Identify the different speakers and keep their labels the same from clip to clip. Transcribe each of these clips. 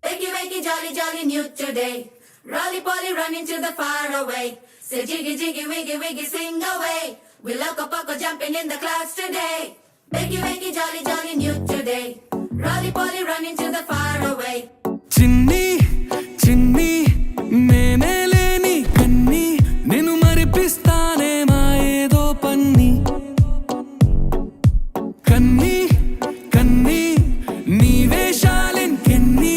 Speaker 1: Wakey, wakey, jolly, jolly, new today. Rolly poly, running to the far away. Say jiggy, jiggy, wiggy, wiggy, sing away. We loco poco jumping in the clouds today. Wakey, wakey, jolly, jolly, new today. Rolly poly, running to the far away.
Speaker 2: చిన్ని చిన్ని నేనే లేని కన్ని నేను మరిపిస్తానే మా ఏదో పన్ని కన్ని కన్ని నీ వేషాలెంకెన్ని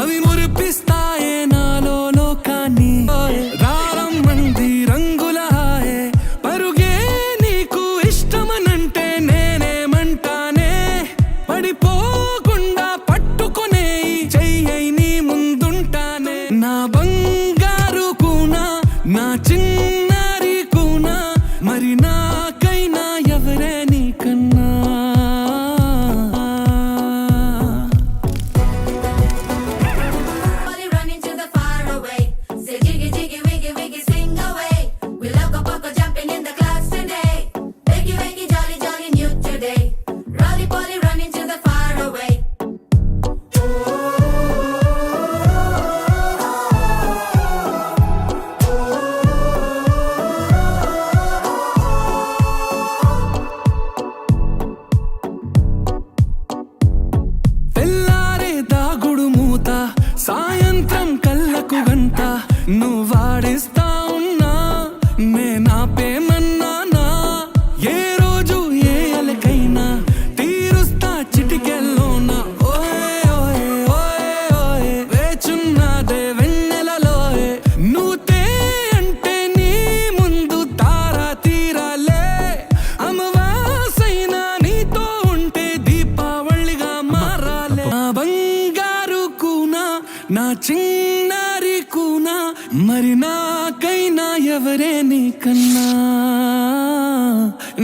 Speaker 2: అవి మురిపిస్తాయే నాలో లోకాన్ని రారం మంది రంగుల హాయే పరుగే నీకు ఇష్టమనంటే నేనేమంటానే పడిపోకుండా పట్టుకునే చెయ్యై నీ ముందుంటానే నా బంగారు కూనా నా చిన్నారి కూనా మరి నాకైనా ఎవరే నీకన్నా
Speaker 1: Poly, running to the far away. Say jiggy, jiggy, wiggy, wiggy, sing away. We loco poco jumping in the clouds today. Wakey, wakey, jolly, jolly, new today. Rolly poly, running to the far away.
Speaker 2: తెల్లారే దాగుడు మూత సాయంత్రం కళ్ళకు గంట నువ్వాడిస్తా ఉన్నా నేనాపేమన్నానా ఏ రోజు ఏ అలకైనా తీరుస్తా చిటికెల్లోనా ఓయే ఓయే ఓయే ఓయే వేచున్నదే వెన్నెలలోయే నువ్వుతే అంటే నీ ముందు తారా తీరాలే అమవాసైనా నీతో ఉంటే దీపావళిగా మారాలే నా బంగారు కూనా నా చిన్నారి కూనా మరి నాకైనా ఎవరే నీకన్నా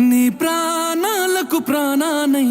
Speaker 2: నీ ప్రాణాలకు ప్రాణానై